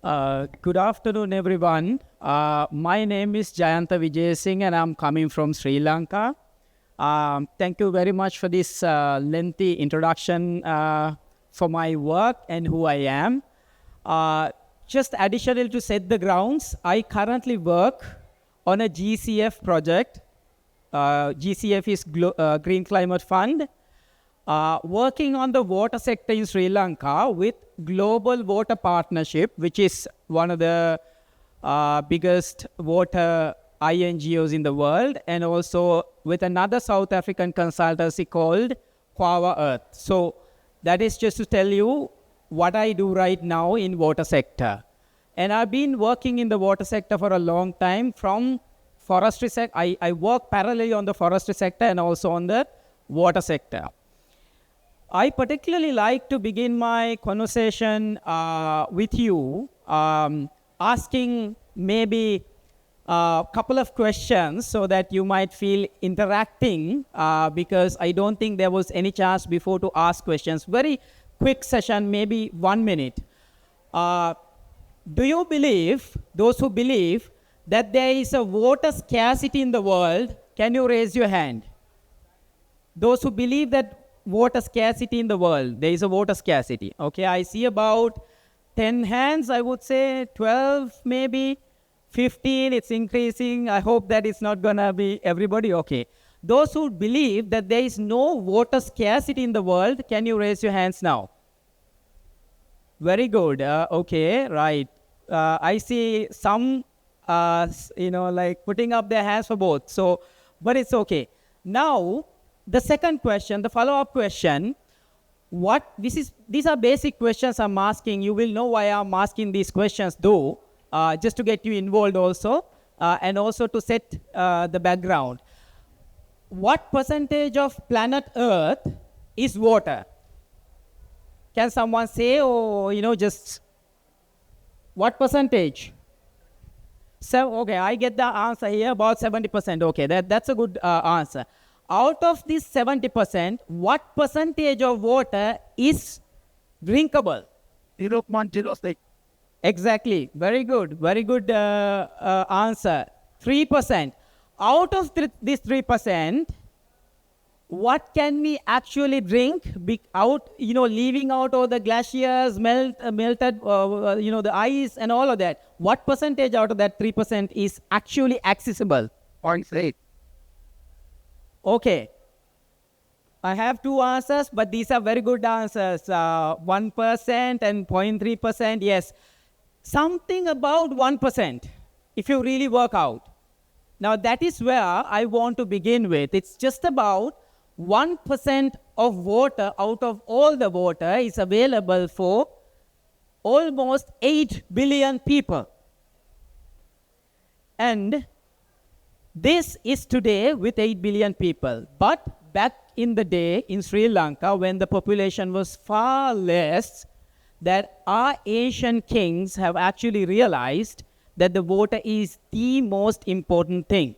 Good afternoon, everyone. My name is Jayanta Vijay Singh, and I'm coming from Sri Lanka. Thank you very much for this lengthy introduction for my work and who I am. Just additional to set the grounds, I currently work on a GCF project. GCF is Green Climate Fund. Working on the water sector in Sri Lanka with Global Water Partnership, which is one of the biggest water INGOs in the world, and also with another South African consultancy called Quava Earth. So that is just to tell you what I do right now in water sector. And I've been working in the water sector for a long time. From forestry sector, I work parallelly on the forestry sector and also on the water sector. I particularly like to begin my conversation with you, asking maybe a couple of questions so that you might feel interacting, because I don't think there was any chance before to ask questions. Very quick session, maybe 1 minute. Do you believe, those who believe, that there is a water scarcity in the world? Can you raise your hand? Those who believe that water scarcity in the world, there is a water scarcity. Okay, I see about 10 hands, I would say 12, maybe 15, it's increasing. I hope that it's not gonna be everybody. Okay, those who believe that there is no water scarcity in the world, can you raise your hands now? Very good. Okay, right. I see some, like putting up their hands for both. So, but it's okay. Now, the second question, the follow-up question, these are basic questions I'm asking. You will know why I'm asking these questions though, just to get you involved also, and also to set the background. What percentage of planet Earth is water? Can someone say, or just what percentage? So, okay, I get the answer here, about 70%. Okay, that's a good answer. Out of this 70%, what percentage of water is drinkable? 0.06. Exactly. Very good. Very good answer. 3%. Out of this 3%, what can we actually drink? Leaving out all the glaciers, melted, the ice and all of that. What percentage out of that 3% is actually accessible? 0.8. Okay. I have two answers, but these are very good answers. 1% and 0.3%. Yes. Something about 1%, if you really work out. Now, that is where I want to begin with. It's just about 1% of water out of all the water is available for almost 8 billion people. And this is today with 8 billion people. But back in the day in Sri Lanka, when the population was far less, that our ancient kings have actually realized that the water is the most important thing.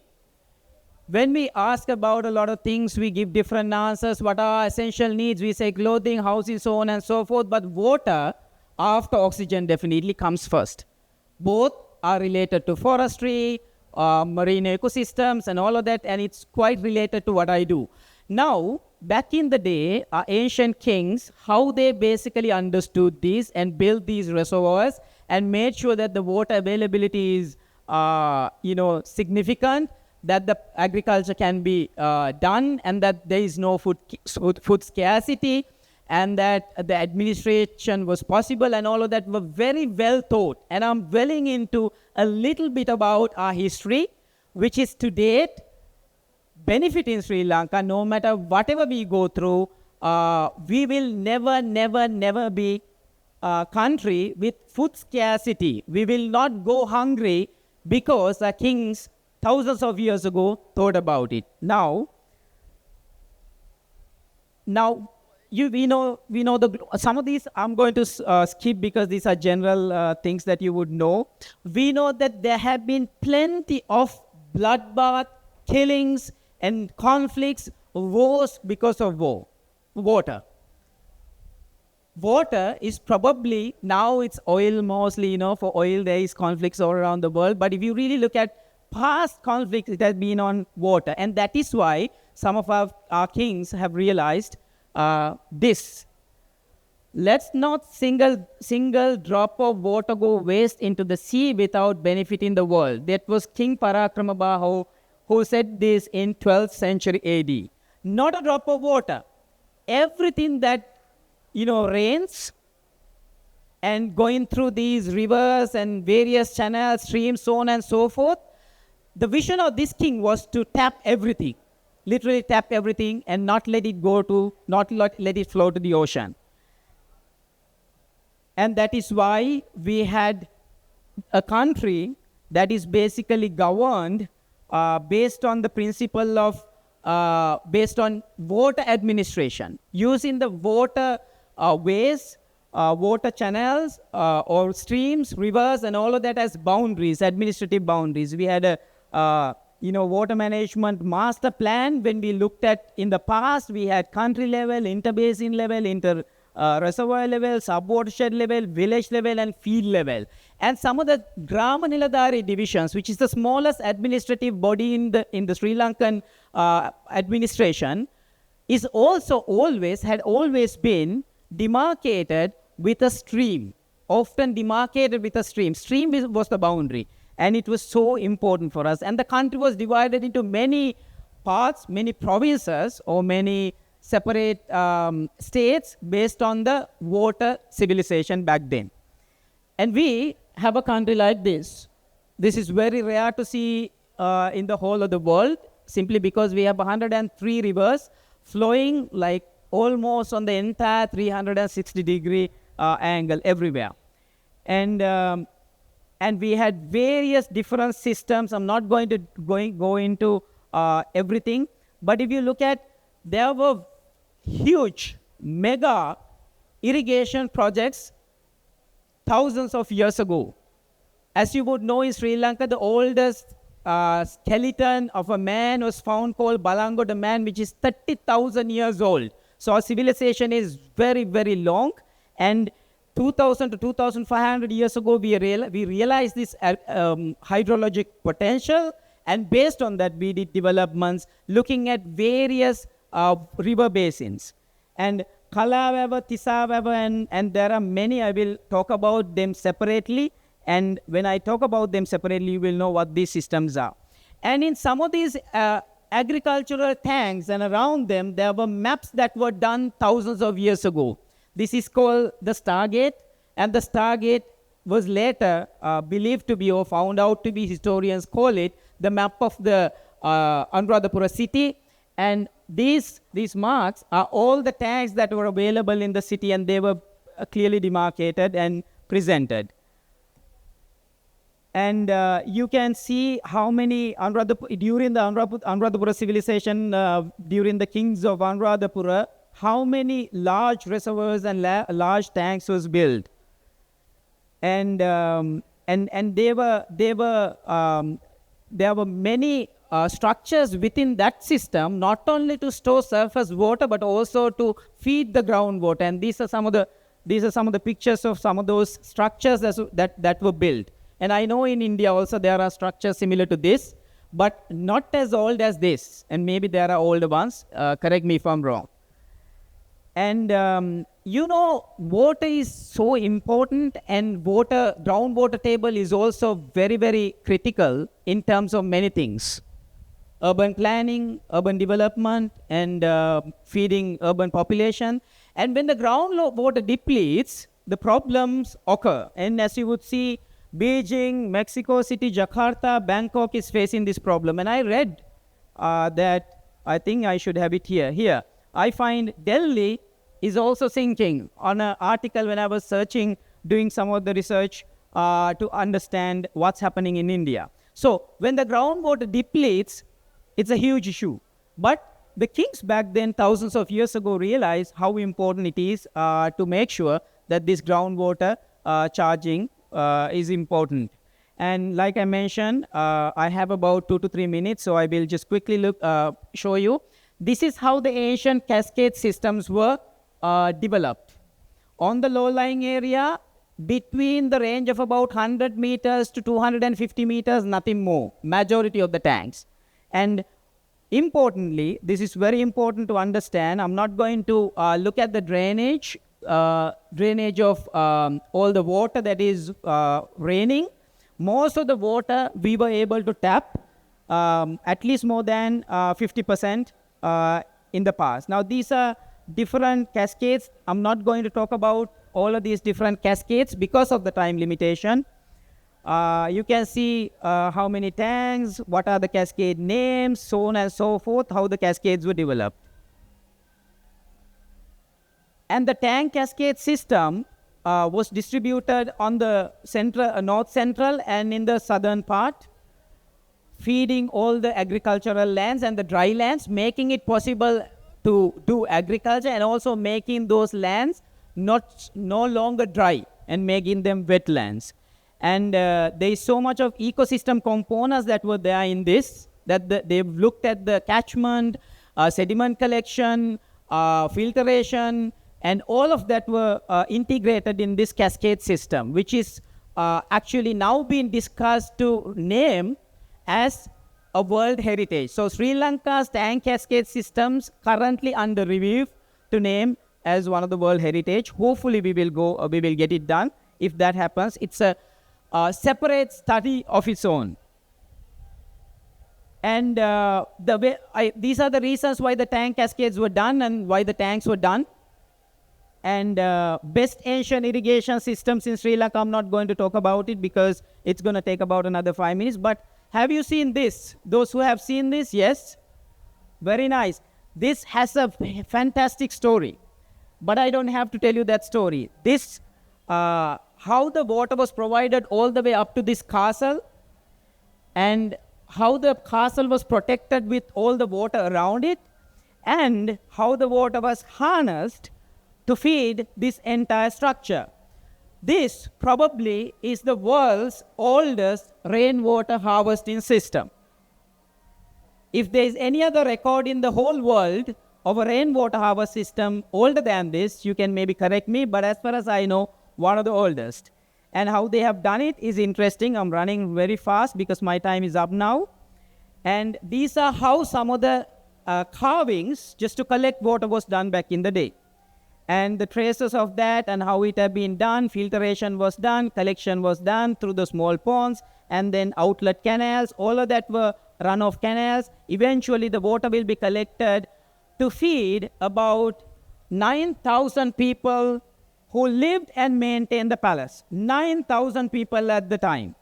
When we ask about a lot of things, we give different answers. What are our essential needs? We say clothing, housing, so on and so forth. But water, after oxygen, definitely comes first. Both are related to forestry, marine ecosystems and all of that, and it's quite related to what I do. Now, back in the day, our ancient kings, how they basically understood this and built these reservoirs and made sure that the water availability is, significant, that the agriculture can be done, and that there is no food scarcity, and that the administration was possible, and all of that were very well thought. And I'm dwelling into a little bit about our history, which is to date benefit in Sri Lanka. No matter whatever we go through, we will never be a country with food scarcity. We will not go hungry because the kings thousands of years ago thought about it. Now we know some of these I'm going to skip because these are general things that you would know. We know that there have been plenty of bloodbath, killings, and conflicts, wars because of water. water is probably, now it's oil mostly, for oil there is conflicts all around the world. But if you really look at past conflicts, it has been on water. And that is why some of our kings have realized this. Let's not single drop of water go waste into the sea without benefiting the world. That was King Parakramabahu who said this in 12th century AD. Not a drop of water. Everything that, rains and going through these rivers and various channels, streams, so on and so forth, the vision of this king was to tap everything, literally tap everything and not let it flow to the ocean. And that is why we had a country that is basically governed based on the principle of, based on water administration, using the water ways, water channels or streams, rivers, and all of that as boundaries, administrative boundaries. We had a water management master plan. When we looked at in the past, we had country level, interbasin level, reservoir level, sub-watershed level, village level, and field level. And some of the Grama Niladhari divisions, which is the smallest administrative body in the Sri Lankan administration, is also had always been demarcated with a stream, often demarcated with a stream. Stream was the boundary, and it was so important for us. And the country was divided into many parts, many provinces, or many separate states based on the water civilization back then. And we have a country like this. This is very rare to see in the whole of the world, simply because we have 103 rivers flowing like almost on the entire 360-degree angle everywhere. And we had various different systems. I'm not going to go into everything, but if you look at, there were huge, mega irrigation projects thousands of years ago. As you would know, in Sri Lanka, the oldest skeleton of a man was found called Balangoda man, which is 30,000 years old. So our civilization is very, very long. And 2,000 to 2,500 years ago, we realized this hydrologic potential. And based on that, we did developments looking at various river basins. And Kalaweva, Tisaweva, and there are many. I will talk about them separately. And when I talk about them separately, you will know what these systems are. And in some of these agricultural tanks and around them, there were maps that were done thousands of years ago. This is called the Stargate. And the Stargate was later believed to be, or found out to be, historians call it, the map of the Anuradhapura city. And these marks are all the tanks that were available in the city, and they were clearly demarcated and presented. And you can see how many, during the Anuradhapura civilization, during the kings of Anuradhapura, how many large reservoirs and large tanks was built. And there were many structures within that system, not only to store surface water, but also to feed the groundwater. And these are some of the pictures of some of those structures that were built. And I know in India also there are structures similar to this, but not as old as this. And maybe there are older ones. Correct me if I'm wrong. And water is so important, and groundwater table is also very, very critical in terms of many things. Urban planning, urban development, and feeding urban population. And when the groundwater depletes, the problems occur. And as you would see, Beijing, Mexico City, Jakarta, Bangkok is facing this problem. And I read that, I think I should have it here. Here, I find Delhi is also sinking, on an article when I was doing some of the research to understand what's happening in India. So when the groundwater depletes, it's a huge issue. But the kings back then, thousands of years ago, realized how important it is to make sure that this groundwater charging is important. And like I mentioned, I have about 2 to 3 minutes, so I will just quickly show you. This is how the ancient cascade systems were developed. on the low-lying area, between the range of about 100 meters to 250 meters, nothing more, majority of the tanks. And importantly, this is very important to understand, I'm not going to look at the drainage of all the water that is raining. Most of the water we were able to tap, at least more than 50% in the past. Now, these are different cascades. I'm not going to talk about all of these different cascades because of the time limitation. You can see how many tanks, what are the cascade names, so on and so forth, how the cascades were developed. And the tank cascade system was distributed on the north central and in the southern part, feeding all the agricultural lands and the dry lands, making it possible to do agriculture and also making those lands no longer dry and making them wetlands. And there is so much of ecosystem components that were there in this, that they've looked at the catchment, sediment collection, filtration, and all of that were integrated in this cascade system, which is actually now being discussed to name as a World Heritage. So Sri Lanka's tank cascade systems currently under review to name as one of the World Heritage. Hopefully we will get it done. If that happens, it's a separate study of its own. And these are the reasons why the tank cascades were done and why the tanks were done. And best ancient irrigation systems in Sri Lanka, I'm not going to talk about it because it's going to take about another 5 minutes. But have you seen this? Those who have seen this, yes? Very nice. This has a fantastic story. But I don't have to tell you that story. This, how the water was provided all the way up to this castle, and how the castle was protected with all the water around it, and how the water was harnessed to feed this entire structure. This probably is the world's oldest rainwater harvesting system. If there is any other record in the whole world of a rainwater harvest system older than this, you can maybe correct me, but as far as I know, one of the oldest. And how they have done it is interesting. I'm running very fast because my time is up now. And these are how some of the carvings just to collect water was done back in the day. And the traces of that and how it had been done, filtration was done, collection was done through the small ponds, and then outlet canals, all of that were runoff canals. Eventually the water will be collected to feed about 9,000 people who lived and maintained the palace. 9,000 people at the time.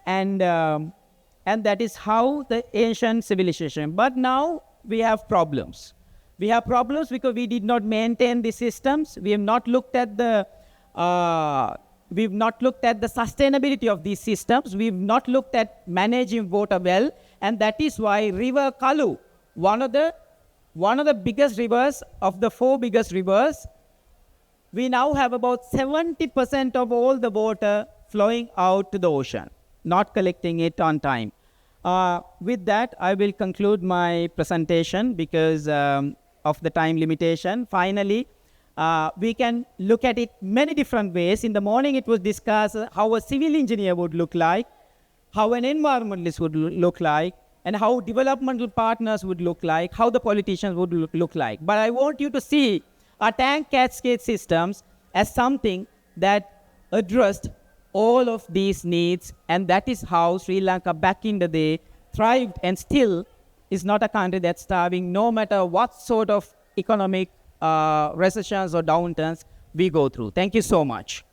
And that is how the ancient civilization. But now we have problems. We have problems because we did not maintain the systems. We have not looked at the sustainability of these systems. We've not looked at managing water well, and that is why River Kalu, one of the biggest rivers of the 4 biggest rivers, we now have about 70% of all the water flowing out to the ocean, not collecting it on time. With that, I will conclude my presentation because of the time limitation. Finally, we can look at it many different ways. In the morning, it was discussed how a civil engineer would look like, how an environmentalist would look like, and how developmental partners would look like, how the politicians would look like. But I want you to see our tank cascade systems as something that addressed all of these needs, and that is how Sri Lanka back in the day thrived and still is not a country that's starving no matter what sort of economic recessions or downturns we go through. Thank you so much.